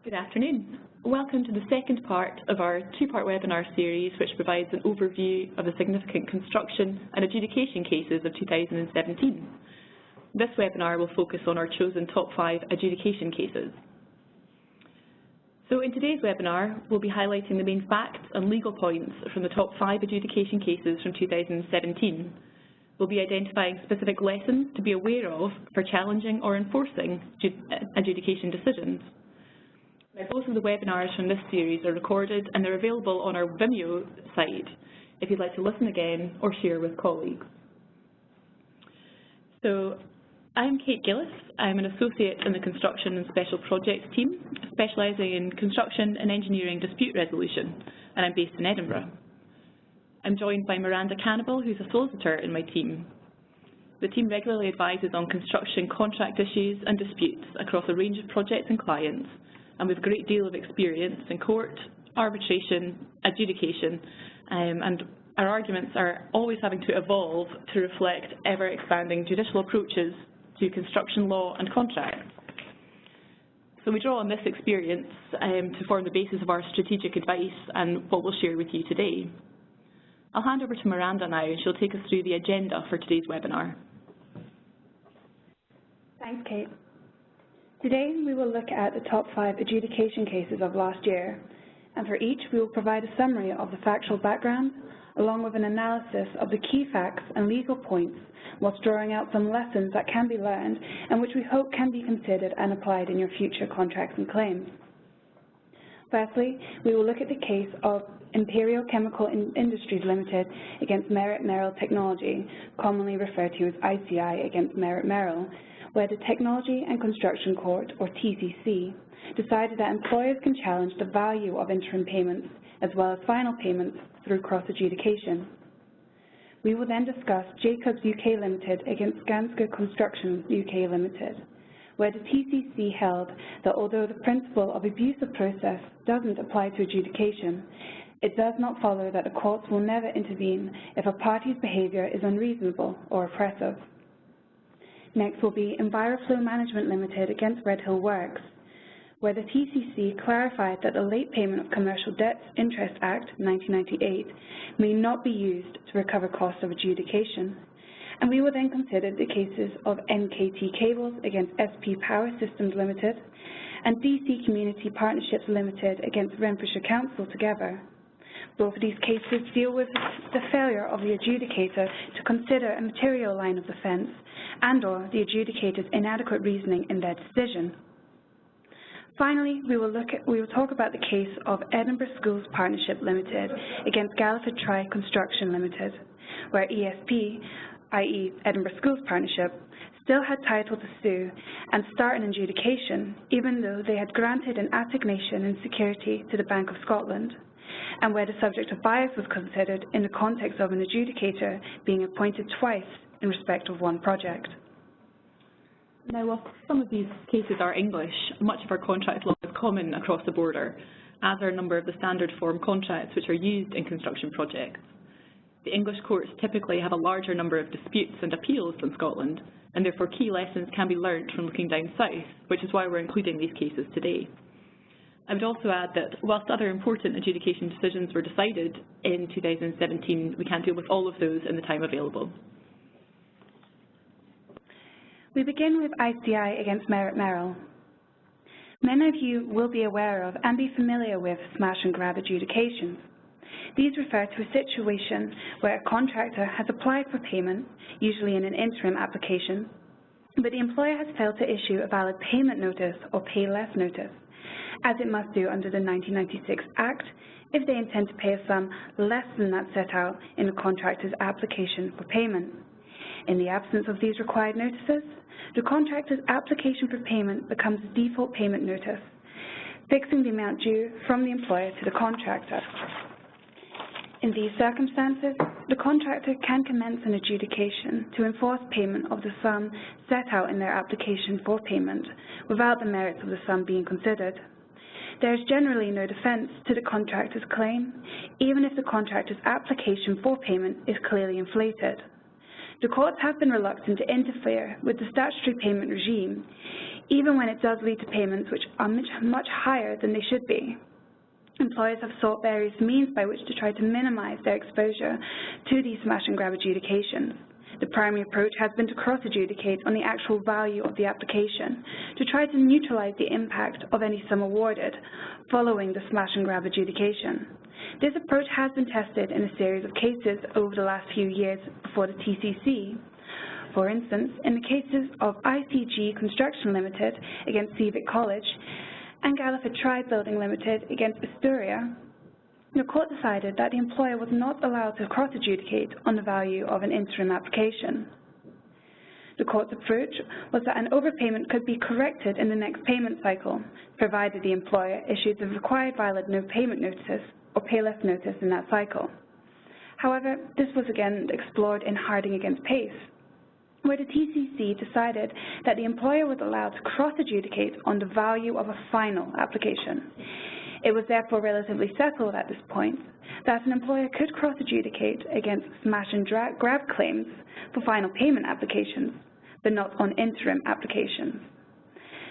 Good afternoon. Welcome to the second part of our two-part webinar series, which provides an overview of the significant construction and adjudication cases of 2017. This webinar will focus on our chosen top 5 adjudication cases. So in today's webinar, we'll be highlighting the main facts and legal points from the top 5 adjudication cases from 2017. We'll be identifying specific lessons to be aware of for challenging or enforcing adjudication decisions. Now, both of the webinars from this series are recorded and they're available on our Vimeo site if you'd like to listen again or share with colleagues. So, I'm Kate Gillis. I'm an associate in the Construction and Special Projects team, specialising in construction and engineering dispute resolution, and I'm based in Edinburgh. I'm joined by Miranda Cannibal, who's a solicitor in my team. The team regularly advises on construction contract issues and disputes across a range of projects and clients, and with a great deal of experience in court, arbitration, adjudication, and our arguments are always having to evolve to reflect ever-expanding judicial approaches to construction law and contracts. So we draw on this experience to form the basis of our strategic advice and what we'll share with you today. I'll hand over to Miranda now, and she'll take us through the agenda for today's webinar. Thanks, Kate. Today we will look at the top 5 adjudication cases of last year, and for each we will provide a summary of the factual background along with an analysis of the key facts and legal points, whilst drawing out some lessons that can be learned and which we hope can be considered and applied in your future contracts and claims. Firstly, we will look at the case of Imperial Chemical Industries Limited against MERRILL Technology, commonly referred to as ICI against MERRILL, where the Technology and Construction Court, or TCC, decided that employers can challenge the value of interim payments as well as final payments through cross-adjudication. We will then discuss Jacobs UK Limited against Skanska Construction UK Limited, where the TCC held that although the principle of abuse of process doesn't apply to adjudication, it does not follow that the courts will never intervene if a party's behaviour is unreasonable or oppressive. Next will be EnviroFlow Management Limited against Redhill Works, where the TCC clarified that the Late Payment of Commercial Debts Interest Act 1998 may not be used to recover costs of adjudication. And we will then consider the cases of NKT Cables against SP Power Systems Limited and DC Community Partnerships Limited against Renfrewshire Council together. Both of these cases deal with the failure of the adjudicator to consider a material line of defence and/or the adjudicator's inadequate reasoning in their decision. Finally, we will talk about the case of Edinburgh Schools Partnership Limited against Gallagher Construction Limited, where ESP, i.e. Edinburgh Schools Partnership, still had title to sue and start an adjudication, even though they had granted an assignation in security to the Bank of Scotland, and where the subject of bias was considered in the context of an adjudicator being appointed twice in respect of one project. Now, while some of these cases are English, much of our contract law is common across the border, as are a number of the standard form contracts which are used in construction projects. The English courts typically have a larger number of disputes and appeals than Scotland, and therefore key lessons can be learnt from looking down south, which is why we're including these cases today. I would also add that whilst other important adjudication decisions were decided in 2017, we can't deal with all of those in the time available. We begin with ICI against MERRILL. Many of you will be aware of and be familiar with smash and grab adjudications. These refer to a situation where a contractor has applied for payment, usually in an interim application, but the employer has failed to issue a valid payment notice or pay less notice, as it must do under the 1996 Act if they intend to pay a sum less than that set out in the contractor's application for payment. In the absence of these required notices, the contractor's application for payment becomes a default payment notice, fixing the amount due from the employer to the contractor. In these circumstances, the contractor can commence an adjudication to enforce payment of the sum set out in their application for payment without the merits of the sum being considered. There is generally no defence to the contractor's claim, even if the contractor's application for payment is clearly inflated. The courts have been reluctant to interfere with the statutory payment regime, even when it does lead to payments which are much higher than they should be. Employers have sought various means by which to try to minimize their exposure to these smash and grab adjudications. The primary approach has been to cross-adjudicate on the actual value of the application to try to neutralize the impact of any sum awarded following the smash and grab adjudication. This approach has been tested in a series of cases over the last few years before the TCC. For instance, in the cases of ICG Construction Limited against Civic College and Gallagher Tribe Building Limited against Astoria, the court decided that the employer was not allowed to cross-adjudicate on the value of an interim application. The court's approach was that an overpayment could be corrected in the next payment cycle, provided the employer issued the required valid no payment notice or pay less notice in that cycle. However, this was again explored in Harding against Pace, where the TCC decided that the employer was allowed to cross-adjudicate on the value of a final application. It was therefore relatively settled at this point that an employer could cross-adjudicate against smash and grab claims for final payment applications, but not on interim applications.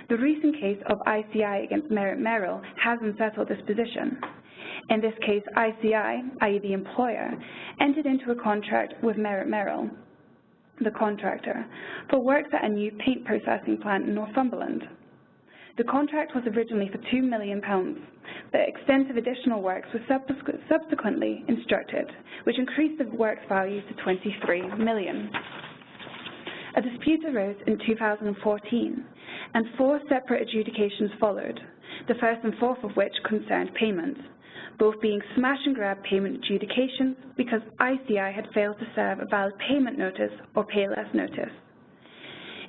The recent case of ICI against MERRILL has unsettled this position. In this case, ICI, i.e. the employer, entered into a contract with MERRILL, the contractor, for works at a new paint processing plant in Northumberland. The contract was originally for £2 million, but extensive additional works were subsequently instructed, which increased the works value to £23 million. A dispute arose in 2014, and 4 separate adjudications followed, the first and fourth of which concerned payments, both being smash and grab payment adjudications because ICI had failed to serve a valid payment notice or pay less notice.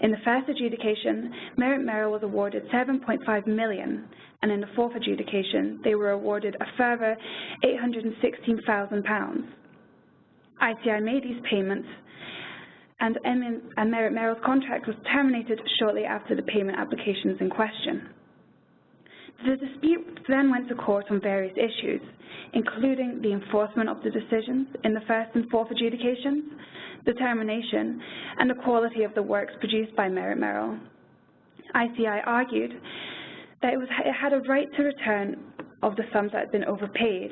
In the first adjudication, MERRILL was awarded £7.5 million, and in the fourth adjudication, they were awarded a further £816,000. ICI made these payments, and MERRILL's contract was terminated shortly after the payment applications in question. The dispute then went to court on various issues, including the enforcement of the decisions in the first and fourth adjudications, determination, and the quality of the works produced by MERRILL. ICI argued that it had a right to return of the sums that had been overpaid,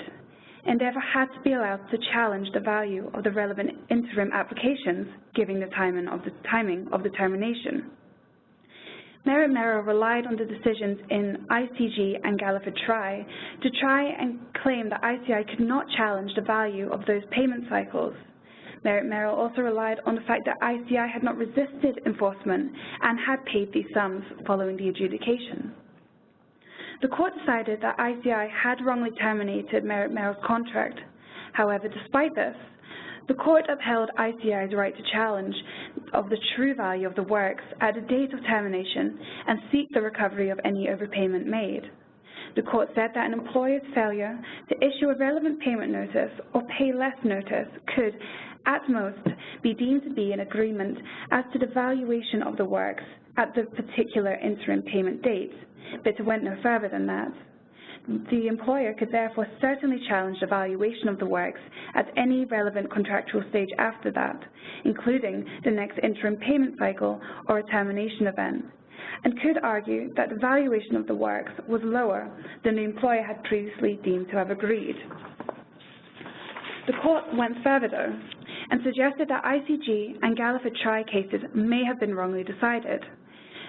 and therefore had to be allowed to challenge the value of the relevant interim applications, given the timing of the termination. MERRILL relied on the decisions in ICG and Gallagher Tri to try and claim that ICI could not challenge the value of those payment cycles. MERRILL also relied on the fact that ICI had not resisted enforcement and had paid these sums following the adjudication. The court decided that ICI had wrongly terminated MERRILL's contract. However, despite this, the court upheld ICI's right to challenge of the true value of the works at the date of termination and seek the recovery of any overpayment made. The court said that an employer's failure to issue a relevant payment notice or pay less notice could, at most, be deemed to be an agreement as to the valuation of the works at the particular interim payment date, but it went no further than that. The employer could therefore certainly challenge the valuation of the works at any relevant contractual stage after that, including the next interim payment cycle or a termination event, and could argue that the valuation of the works was lower than the employer had previously deemed to have agreed. The court went further, though, and suggested that ICG and Gallagher Tri cases may have been wrongly decided.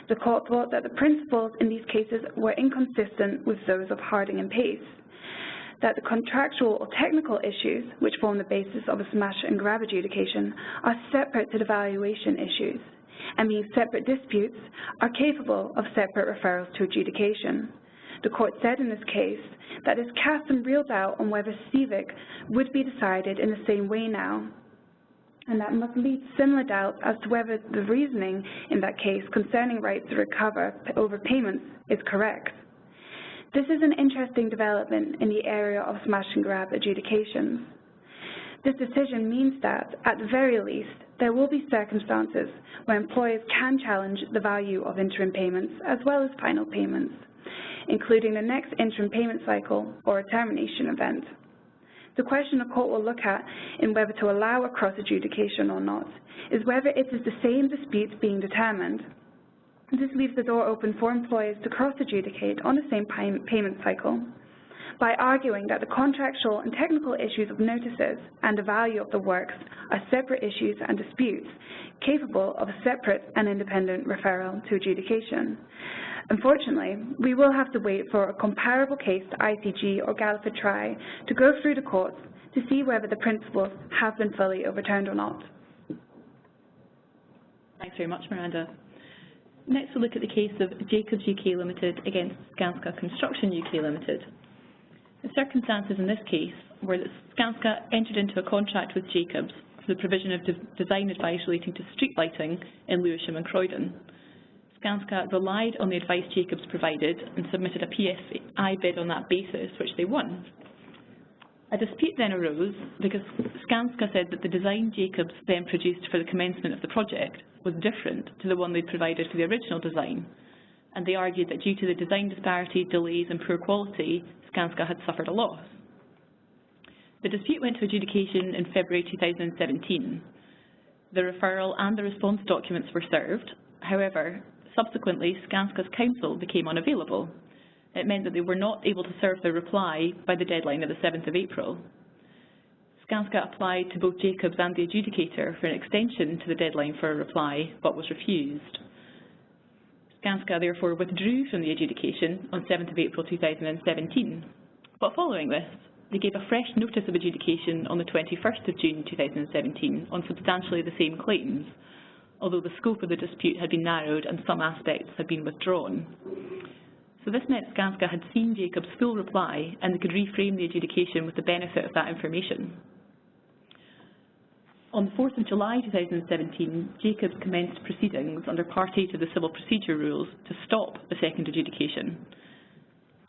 The court thought that the principles in these cases were inconsistent with those of Harding and Pace, that the contractual or technical issues, which form the basis of a smash and grab adjudication, are separate to the valuation issues, and being separate disputes, are capable of separate referrals to adjudication. The court said in this case that this cast some real doubt on whether Civic would be decided in the same way now, and that must lead similar doubts as to whether the reasoning in that case concerning rights to recover overpayments is correct. This is an interesting development in the area of smash and grab adjudications. This decision means that, at the very least, there will be circumstances where employers can challenge the value of interim payments as well as final payments, including the next interim payment cycle or a termination event. The question the court will look at in whether to allow a cross-adjudication or not is whether it is the same dispute being determined. This leaves the door open for employers to cross-adjudicate on the same payment cycle by arguing that the contractual and technical issues of notices and the value of the works are separate issues and disputes capable of a separate and independent referral to adjudication. Unfortunately, we will have to wait for a comparable case to ICG or Gallagher try to go through the courts to see whether the principles have been fully overturned or not. Thanks very much, Miranda. Next, we'll look at the case of Jacobs UK Limited against Skanska Construction UK Limited. The circumstances in this case were that Skanska entered into a contract with Jacobs for the provision of design advice relating to street lighting in Lewisham and Croydon. Skanska relied on the advice Jacobs provided and submitted a PSI bid on that basis, which they won. A dispute then arose because Skanska said that the design Jacobs then produced for the commencement of the project was different to the one they'd provided for the original design, and they argued that due to the design disparity, delays and poor quality, Skanska had suffered a loss. The dispute went to adjudication in February 2017. The referral and the response documents were served. However, subsequently, Skanska's counsel became unavailable. It meant that they were not able to serve their reply by the deadline of the 7th of April. Skanska applied to both Jacobs and the adjudicator for an extension to the deadline for a reply, but was refused. Skanska therefore withdrew from the adjudication on 7th of April 2017. But following this, they gave a fresh notice of adjudication on the 21st of June 2017 on substantially the same claims, although the scope of the dispute had been narrowed and some aspects had been withdrawn. So this meant Skanska had seen Jacobs' full reply and they could reframe the adjudication with the benefit of that information. On the 4th of July 2017, Jacobs commenced proceedings under Part 8 of the Civil Procedure Rules to stop the second adjudication.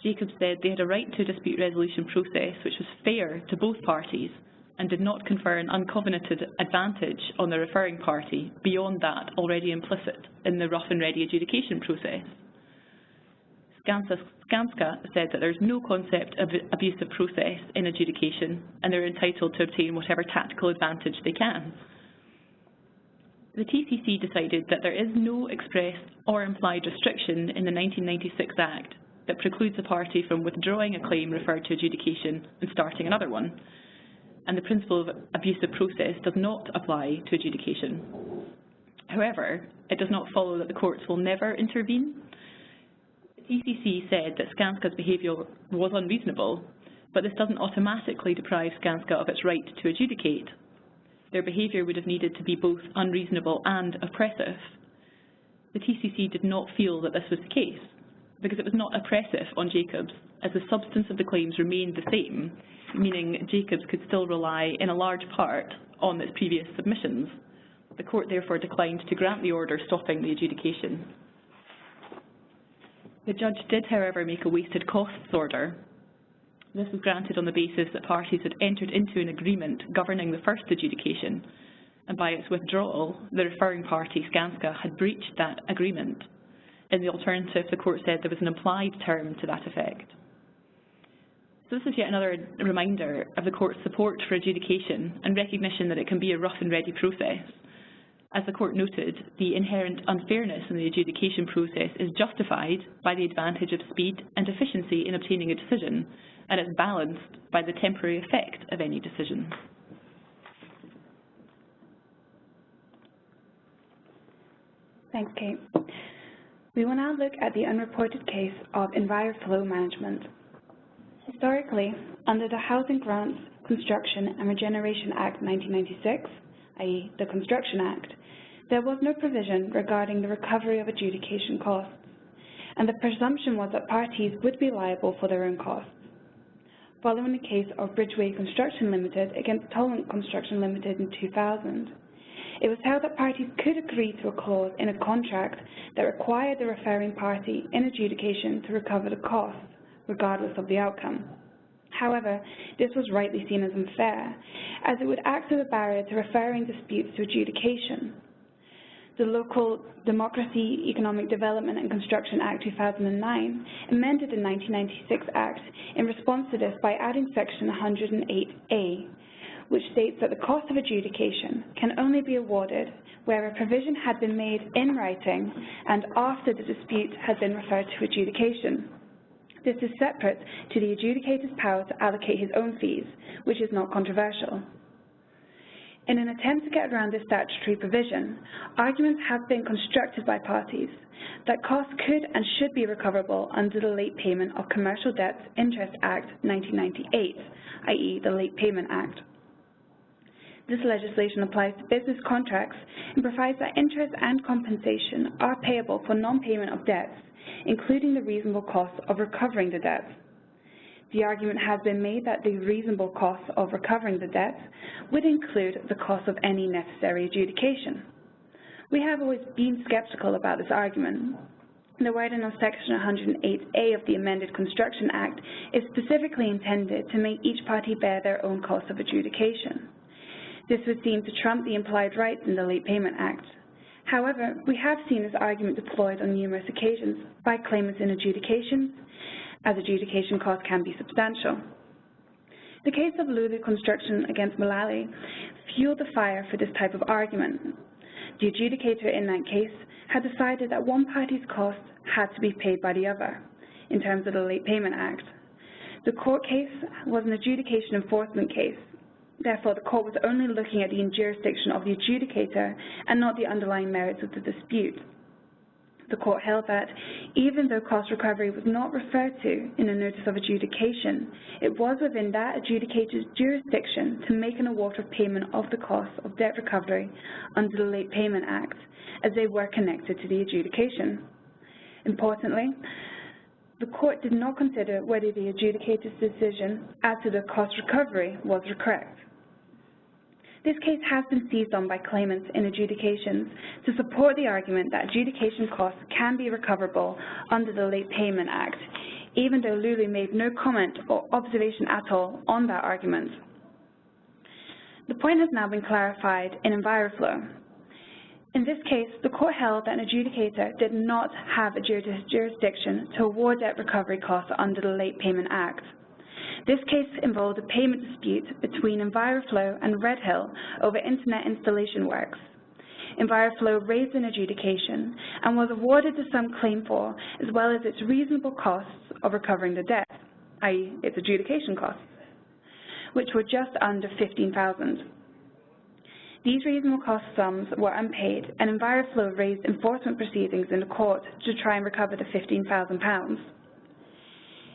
Jacobs said they had a right to a dispute resolution process which was fair to both parties and did not confer an uncovenanted advantage on the referring party beyond that already implicit in the rough and ready adjudication process. Skanska said that there is no concept of abusive process in adjudication and they're entitled to obtain whatever tactical advantage they can. The TCC decided that there is no express or implied restriction in the 1996 Act that precludes a party from withdrawing a claim referred to adjudication and starting another one, and the principle of abusive process does not apply to adjudication. However, it does not follow that the courts will never intervene. The TCC said that Skanska's behaviour was unreasonable, but this doesn't automatically deprive Skanska of its right to adjudicate. Their behaviour would have needed to be both unreasonable and oppressive. The TCC did not feel that this was the case, because it was not oppressive on Jacobs, as the substance of the claims remained the same, meaning Jacobs could still rely in a large part on its previous submissions. The court therefore declined to grant the order stopping the adjudication. The judge did, however, make a wasted costs order. This was granted on the basis that parties had entered into an agreement governing the first adjudication, and by its withdrawal, the referring party, Skanska, had breached that agreement. In the alternative, the court said there was an implied term to that effect. So this is yet another reminder of the court's support for adjudication and recognition that it can be a rough and ready process. As the court noted, the inherent unfairness in the adjudication process is justified by the advantage of speed and efficiency in obtaining a decision, and is balanced by the temporary effect of any decision. Thanks, Kate. We will now look at the unreported case of EnviroFlow Management. Historically, under the Housing Grants, Construction and Regeneration Act 1996, i.e. the Construction Act, there was no provision regarding the recovery of adjudication costs, and the presumption was that parties would be liable for their own costs. Following the case of Bridgeway Construction Limited against Tollent Construction Limited in 2000, it was held that parties could agree to a clause in a contract that required the referring party in adjudication to recover the costs, regardless of the outcome. However, this was rightly seen as unfair, as it would act as a barrier to referring disputes to adjudication. The Local Democracy, Economic Development and Construction Act 2009 amended the 1996 Act in response to this by adding Section 108A, which states that the cost of adjudication can only be awarded where a provision had been made in writing and after the dispute had been referred to adjudication. This is separate to the adjudicator's power to allocate his own fees, which is not controversial. In an attempt to get around this statutory provision, arguments have been constructed by parties that costs could and should be recoverable under the Late Payment of Commercial Debts Interest Act 1998, i.e. the Late Payment Act. This legislation applies to business contracts and provides that interest and compensation are payable for non-payment of debts, including the reasonable cost of recovering the debts. The argument has been made that the reasonable cost of recovering the debts would include the cost of any necessary adjudication. We have always been sceptical about this argument. The wording of Section 108A of the amended Construction Act is specifically intended to make each party bear their own cost of adjudication. This would seem to trump the implied rights in the Late Payment Act. However, we have seen this argument deployed on numerous occasions by claimants in adjudications, as adjudication costs can be substantial. The case of Lulu Construction against Mullally fueled the fire for this type of argument. The adjudicator in that case had decided that one party's costs had to be paid by the other, in terms of the Late Payment Act. The court case was an adjudication enforcement case. Therefore, the court was only looking at the jurisdiction of the adjudicator and not the underlying merits of the dispute. The court held that, even though cost recovery was not referred to in a notice of adjudication, it was within that adjudicator's jurisdiction to make an award of payment of the costs of debt recovery under the Late Payment Act, as they were connected to the adjudication. Importantly, the court did not consider whether the adjudicator's decision as to the cost recovery was correct. This case has been seized on by claimants in adjudications to support the argument that adjudication costs can be recoverable under the Late Payment Act, even though Lulu made no comment or observation at all on that argument. The point has now been clarified in EnviroFlow. In this case, the court held that an adjudicator did not have a jurisdiction to award debt recovery costs under the Late Payment Act. This case involved a payment dispute between EnviroFlow and Redhill over internet installation works. EnviroFlow raised an adjudication and was awarded the sum claimed for, as well as its reasonable costs of recovering the debt, i.e. its adjudication costs, which were just under $15,000. These reasonable cost sums were unpaid, and EnviroFlow raised enforcement proceedings in the court to try and recover the £15,000.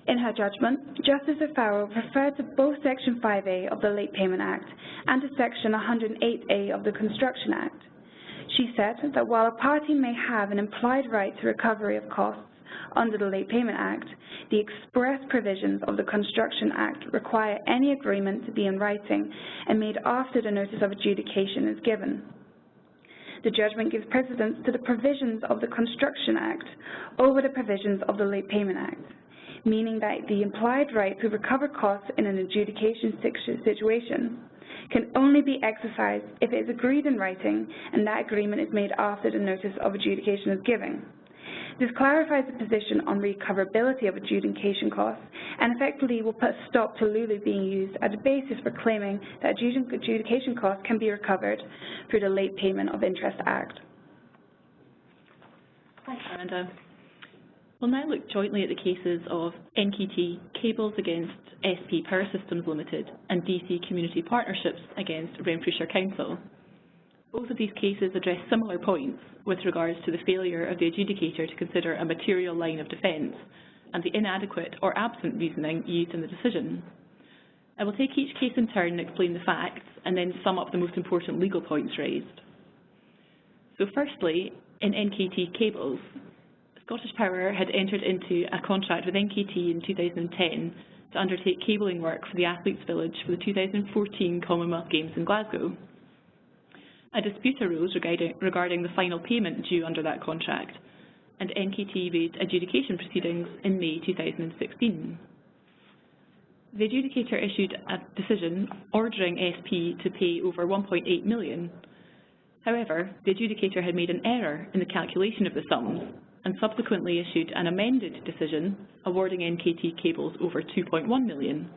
In her judgment, Justice O'Farrell referred to both Section 5A of the Late Payment Act and to Section 108A of the Construction Act. She said that while a party may have an implied right to recovery of costs under the Late Payment Act, the express provisions of the Construction Act require any agreement to be in writing and made after the notice of adjudication is given. The judgment gives precedence to the provisions of the Construction Act over the provisions of the Late Payment Act, meaning that the implied right to recover costs in an adjudication situation can only be exercised if it is agreed in writing and that agreement is made after the notice of adjudication is given. This clarifies the position on recoverability of adjudication costs and effectively will put a stop to Lulu being used as a basis for claiming that adjudication costs can be recovered through the Late Payment of Interest Act. Thanks, Amanda. We'll now look jointly at the cases of NKT Cables against SP Power Systems Limited and DC Community Partnerships against Renfrewshire Council. Both of these cases address similar points with regards to the failure of the adjudicator to consider a material line of defence and the inadequate or absent reasoning used in the decision. I will take each case in turn and explain the facts and then sum up the most important legal points raised. So firstly, in NKT Cables, Scottish Power had entered into a contract with NKT in 2010 to undertake cabling work for the Athletes' Village for the 2014 Commonwealth Games in Glasgow. A dispute arose regarding the final payment due under that contract, and NKT raised adjudication proceedings in May 2016. The adjudicator issued a decision ordering SP to pay over £1.8 million. However, the adjudicator had made an error in the calculation of the sums and subsequently issued an amended decision awarding NKT Cables over £2.1 million.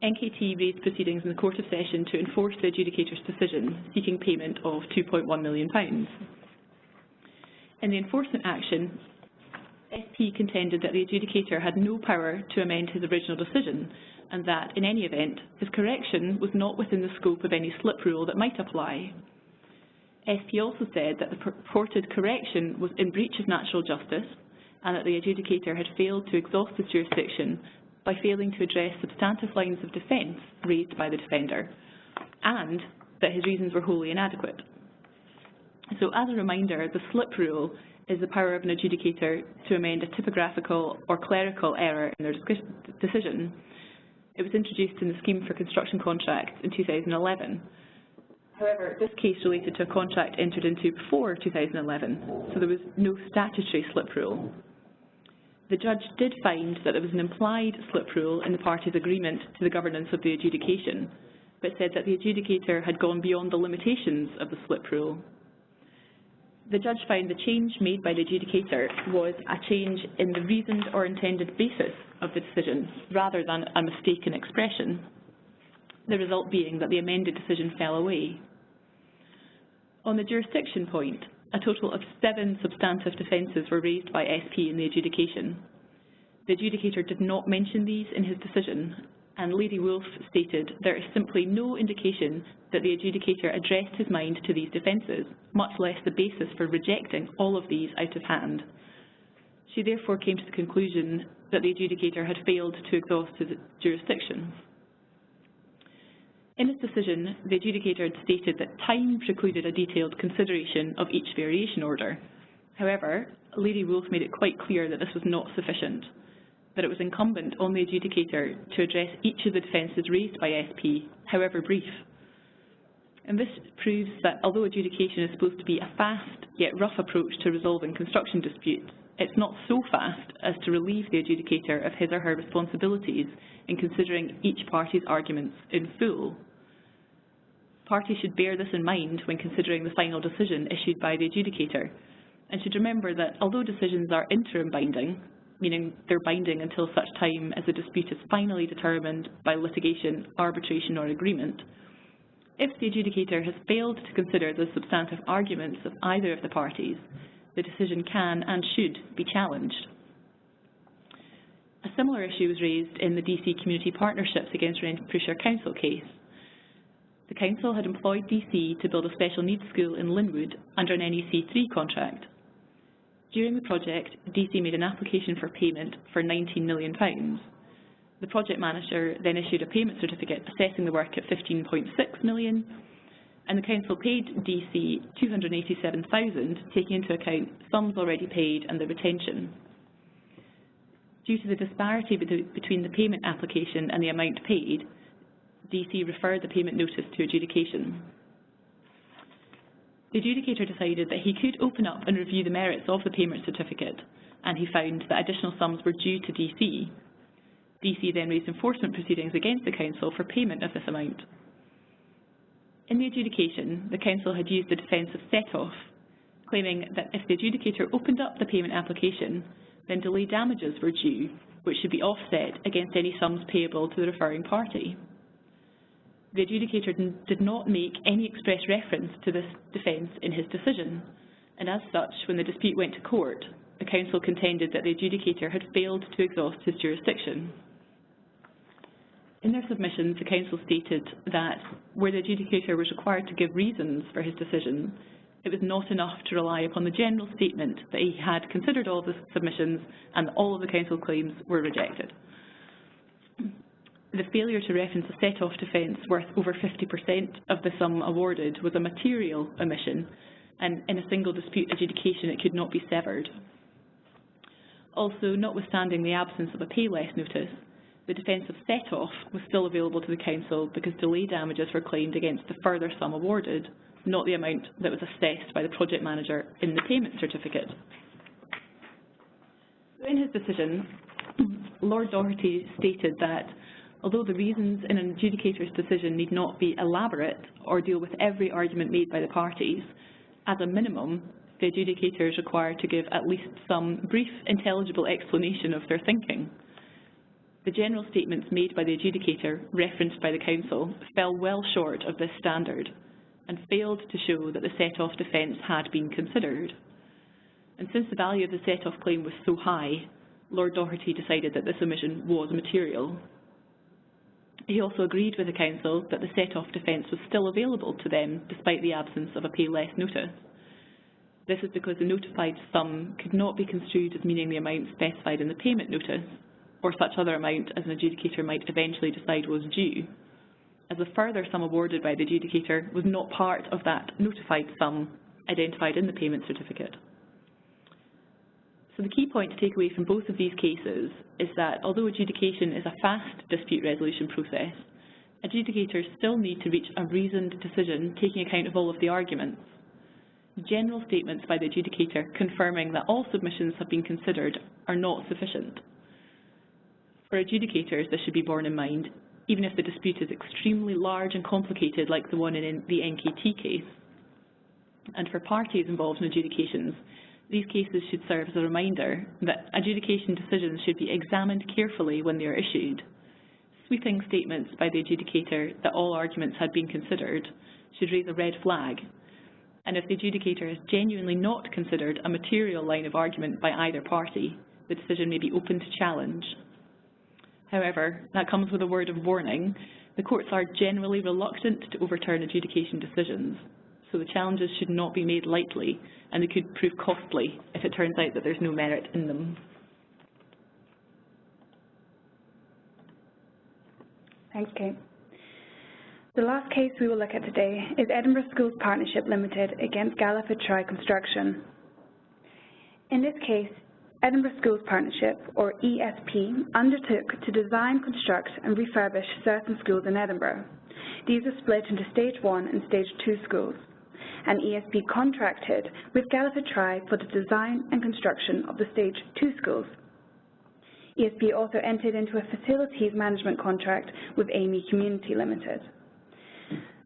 NKT raised proceedings in the Court of Session to enforce the adjudicator's decision, seeking payment of £2.1 million. In the enforcement action, SP contended that the adjudicator had no power to amend his original decision, and that, in any event, his correction was not within the scope of any slip rule that might apply. SP also said that the purported correction was in breach of natural justice, and that the adjudicator had failed to exhaust his jurisdiction by failing to address substantive lines of defence raised by the defender, and that his reasons were wholly inadequate. So, as a reminder, the slip rule is the power of an adjudicator to amend a typographical or clerical error in their decision. It was introduced in the Scheme for Construction Contracts in 2011. However, this case related to a contract entered into before 2011, so there was no statutory slip rule. The judge did find that there was an implied slip rule in the parties' agreement to the governance of the adjudication, but said that the adjudicator had gone beyond the limitations of the slip rule. The judge found the change made by the adjudicator was a change in the reasoned or intended basis of the decision, rather than a mistaken expression, the result being that the amended decision fell away. On the jurisdiction point, a total of 7 substantive defences were raised by SP in the adjudication. The adjudicator did not mention these in his decision, and Lady Wolfe stated there is simply no indication that the adjudicator addressed his mind to these defences, much less the basis for rejecting all of these out of hand. She therefore came to the conclusion that the adjudicator had failed to exhaust his jurisdiction. In his decision, the adjudicator had stated that time precluded a detailed consideration of each variation order. However, Lady Wolfe made it quite clear that this was not sufficient, that it was incumbent on the adjudicator to address each of the defences raised by SP, however brief. And this proves that although adjudication is supposed to be a fast yet rough approach to resolving construction disputes, it's not so fast as to relieve the adjudicator of his or her responsibilities in considering each party's arguments in full. Parties should bear this in mind when considering the final decision issued by the adjudicator, and should remember that although decisions are interim binding, meaning they're binding until such time as the dispute is finally determined by litigation, arbitration or agreement, if the adjudicator has failed to consider the substantive arguments of either of the parties, the decision can and should be challenged. A similar issue was raised in the DC Community Partnerships Against Renfrewshire Council case. The council had employed DC to build a special needs school in Linwood under an NEC 3 contract. During the project, DC made an application for payment for £19 million. The project manager then issued a payment certificate assessing the work at £15.6 million, and the council paid DC £287,000, taking into account sums already paid and the retention. Due to the disparity between the payment application and the amount paid, DC referred the payment notice to adjudication. The adjudicator decided that he could open up and review the merits of the payment certificate, and he found that additional sums were due to DC. DC then raised enforcement proceedings against the council for payment of this amount. In the adjudication, the council had used the defence of set-off, claiming that if the adjudicator opened up the payment application, then delay damages were due, which should be offset against any sums payable to the referring party. The adjudicator did not make any express reference to this defence in his decision, and as such, when the dispute went to court, the council contended that the adjudicator had failed to exhaust his jurisdiction. In their submissions, the council stated that where the adjudicator was required to give reasons for his decision, it was not enough to rely upon the general statement that he had considered all the submissions and that all of the council claims were rejected. The failure to reference a set-off defence worth over 50% of the sum awarded was a material omission, and in a single dispute adjudication it could not be severed. Also, notwithstanding the absence of a pay less notice, the defence of set-off was still available to the council because delay damages were claimed against the further sum awarded, not the amount that was assessed by the project manager in the payment certificate. In his decision, Lord Doherty stated that although the reasons in an adjudicator's decision need not be elaborate or deal with every argument made by the parties, as a minimum, the adjudicator is required to give at least some brief, intelligible explanation of their thinking. The general statements made by the adjudicator, referenced by the Council, fell well short of this standard and failed to show that the set-off defence had been considered. And since the value of the set-off claim was so high, Lord Doherty decided that this omission was material. He also agreed with the Council that the set-off defence was still available to them despite the absence of a pay less notice. This is because the notified sum could not be construed as meaning the amount specified in the payment notice, or such other amount as an adjudicator might eventually decide was due, as the further sum awarded by the adjudicator was not part of that notified sum identified in the payment certificate. So the key point to take away from both of these cases is that although adjudication is a fast dispute resolution process, adjudicators still need to reach a reasoned decision taking account of all of the arguments. General statements by the adjudicator confirming that all submissions have been considered are not sufficient. For adjudicators, this should be borne in mind, even if the dispute is extremely large and complicated like the one in the NKT case. And for parties involved in adjudications, these cases should serve as a reminder that adjudication decisions should be examined carefully when they are issued. Sweeping statements by the adjudicator that all arguments had been considered should raise a red flag, and if the adjudicator has genuinely not considered a material line of argument by either party, the decision may be open to challenge. However, that comes with a word of warning. The courts are generally reluctant to overturn adjudication decisions, so the challenges should not be made lightly, and they could prove costly if it turns out that there's no merit in them. Thanks, Kate. The last case we will look at today is Edinburgh Schools Partnership Limited against Gallagher Construction. In this case, Edinburgh Schools Partnership, or ESP, undertook to design, construct and refurbish certain schools in Edinburgh. These are split into Stage 1 and Stage 2 schools, and ESP contracted with Gallagher for the design and construction of the Stage 2 schools. ESP also entered into a facilities management contract with Amy Community Limited.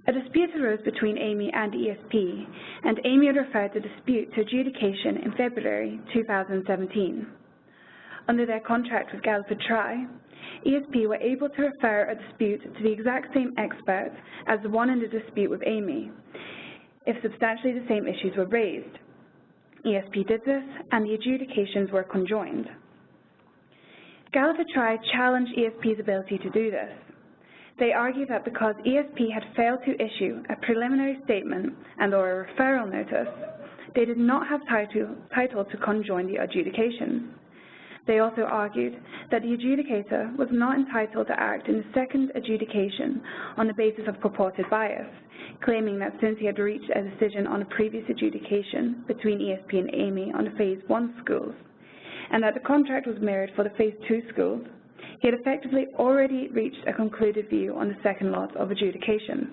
A dispute arose between Amy and ESP, and Amy had referred the dispute to adjudication in February 2017. Under their contract with Gallagher ESP were able to refer a dispute to the exact same expert as the one in the dispute with Amy, if substantially the same issues were raised. ESP did this, and the adjudications were conjoined. Gallagher challenged ESP's ability to do this. They argue that because ESP had failed to issue a preliminary statement and/or a referral notice, they did not have title to conjoin the adjudications. They also argued that the adjudicator was not entitled to act in the second adjudication on the basis of purported bias, claiming that since he had reached a decision on a previous adjudication between ESP and Amy on the Phase 1 schools, and that the contract was mirrored for the Phase 2 schools, he had effectively already reached a concluded view on the second lot of adjudications.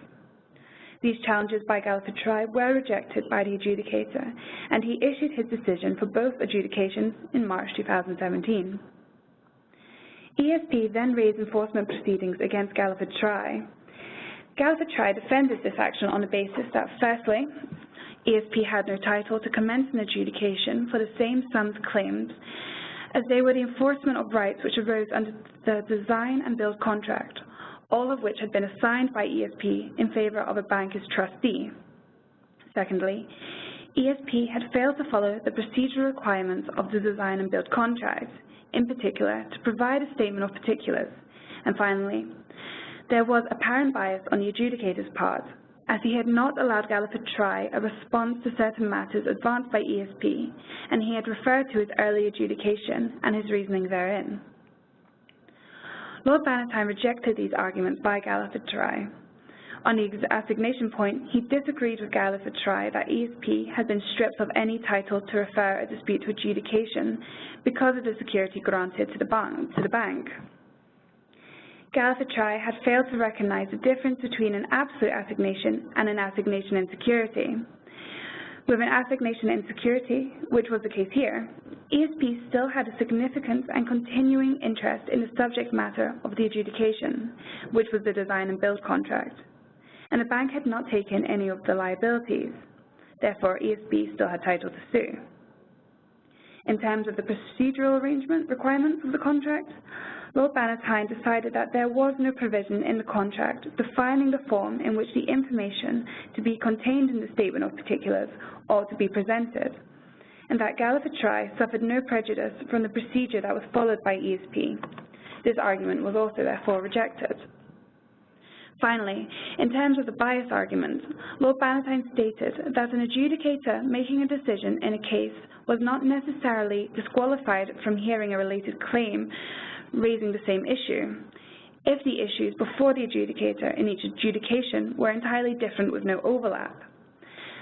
These challenges by Gallagher were rejected by the adjudicator, and he issued his decision for both adjudications in March 2017. ESP then raised enforcement proceedings against Gallagher Gallagher defended this action on the basis that, firstly, ESP had no title to commence an adjudication for the same sums claimed, as they were the enforcement of rights which arose under the design and build contract, all of which had been assigned by ESP in favour of a bank as trustee. Secondly, ESP had failed to follow the procedural requirements of the design and build contract, in particular to provide a statement of particulars. And finally, there was apparent bias on the adjudicator's part, as he had not allowed Gallagher a response to certain matters advanced by ESP, and he had referred to his early adjudication and his reasoning therein. Lord Bannatyne rejected these arguments by Gallagher. On the assignation point, he disagreed with Gallagher that ESP had been stripped of any title to refer a dispute to adjudication because of the security granted to the bank. Gallagher had failed to recognise the difference between an absolute assignation and an assignation in security. With an assignation in security, which was the case here, ESP still had a significant and continuing interest in the subject matter of the adjudication, which was the design and build contract, and the bank had not taken any of the liabilities. Therefore, ESP still had title to sue. In terms of the procedural arrangement requirements of the contract, Lord Bannatyne decided that there was no provision in the contract defining the form in which the information to be contained in the Statement of Particulars ought to be presented, and that Gallagher Try suffered no prejudice from the procedure that was followed by ESP. This argument was also therefore rejected. Finally, in terms of the bias argument, Lord Bannatyne stated that an adjudicator making a decision in a case was not necessarily disqualified from hearing a related claim raising the same issue, if the issues before the adjudicator in each adjudication were entirely different with no overlap.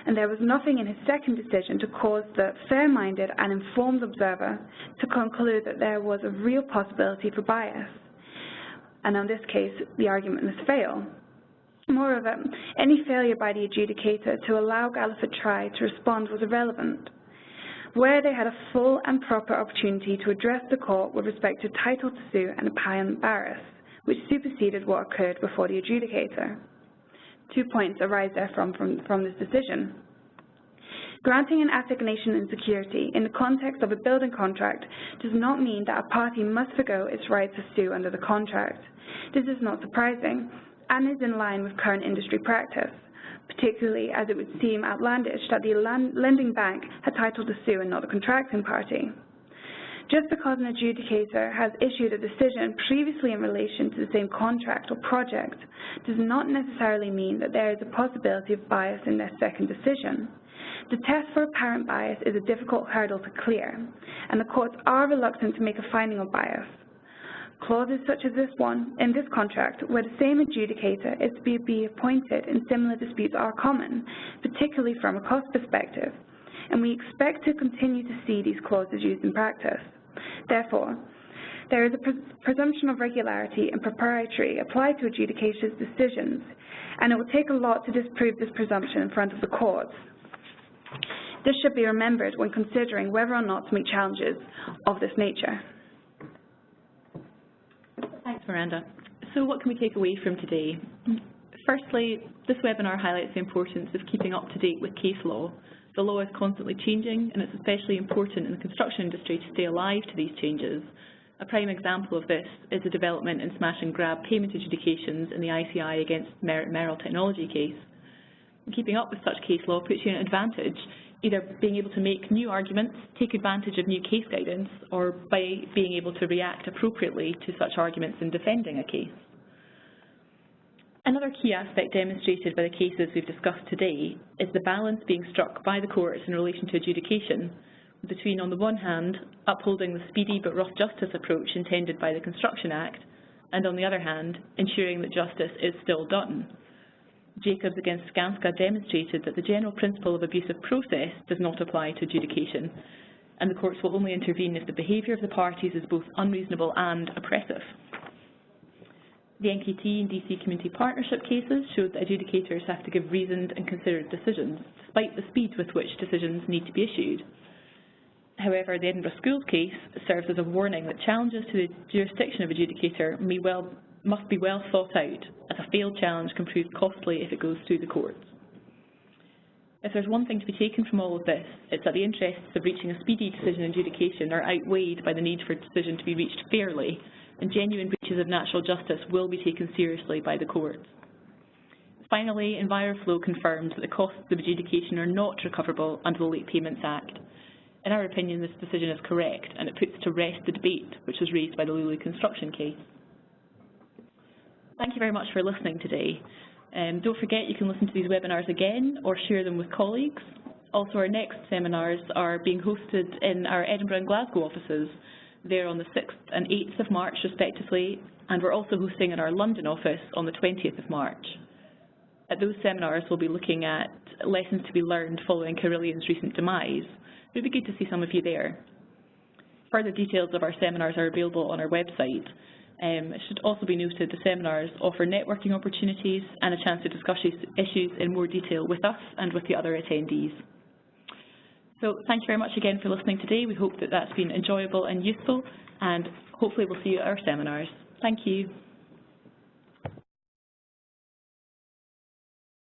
And there was nothing in his second decision to cause the fair-minded and informed observer to conclude that there was a real possibility for bias. And in this case, the argument must fail. Moreover, any failure by the adjudicator to allow Gallagher Try to respond was irrelevant, where they had a full and proper opportunity to address the court with respect to title to sue and apparent bias, which superseded what occurred before the adjudicator. 2 points arise therefrom from this decision. Granting an assignation in security in the context of a building contract does not mean that a party must forgo its right to sue under the contract. This is not surprising and is in line with current industry practice, particularly as it would seem outlandish that the lending bank had title to sue and not the contracting party. Just because an adjudicator has issued a decision previously in relation to the same contract or project does not necessarily mean that there is a possibility of bias in their second decision. The test for apparent bias is a difficult hurdle to clear, and the courts are reluctant to make a finding of bias. Clauses such as this one in this contract, where the same adjudicator is to be appointed in similar disputes, are common, particularly from a cost perspective, and we expect to continue to see these clauses used in practice. Therefore, there is a presumption of regularity and propriety applied to adjudicators' decisions, and it will take a lot to disprove this presumption in front of the courts. This should be remembered when considering whether or not to make challenges of this nature. Thanks, Miranda. So what can we take away from today? Firstly, this webinar highlights the importance of keeping up to date with case law. The law is constantly changing, and it's especially important in the construction industry to stay alive to these changes. A prime example of this is the development in smash and grab payment adjudications in the ICI against MERRILL technology case. Keeping up with such case law puts you in an advantage, either being able to make new arguments, take advantage of new case guidance, or by being able to react appropriately to such arguments in defending a case. Another key aspect demonstrated by the cases we've discussed today is the balance being struck by the courts in relation to adjudication between, on the one hand, upholding the speedy but rough justice approach intended by the Construction Act, and on the other hand, ensuring that justice is still done. Jacobs against Skanska demonstrated that the general principle of abusive process does not apply to adjudication, and the courts will only intervene if the behaviour of the parties is both unreasonable and oppressive. The NKT and DC community partnership cases showed that adjudicators have to give reasoned and considered decisions, despite the speed with which decisions need to be issued. However, the Edinburgh Schools case serves as a warning that challenges to the jurisdiction of adjudicator must be well thought out, as a failed challenge can prove costly if it goes through the courts. If there's one thing to be taken from all of this, it's that the interests of reaching a speedy decision in adjudication are outweighed by the need for a decision to be reached fairly, and genuine breaches of natural justice will be taken seriously by the courts. Finally, EnviroFlow confirms that the costs of adjudication are not recoverable under the Late Payments Act. In our opinion, this decision is correct, and it puts to rest the debate which was raised by the Lulu construction case. Thank you very much for listening today. Don't forget you can listen to these webinars again or share them with colleagues. Also, our next seminars are being hosted in our Edinburgh and Glasgow offices. They're on the 6th and 8th of March respectively, and we're also hosting in our London office on the 20th of March. At those seminars we'll be looking at lessons to be learned following Carillion's recent demise. It would be good to see some of you there. Further details of our seminars are available on our website. It should also be noted the seminars offer networking opportunities and a chance to discuss issues in more detail with us and with the other attendees. So thank you very much again for listening today. We hope that that's been enjoyable and useful, and hopefully we'll see you at our seminars. Thank you.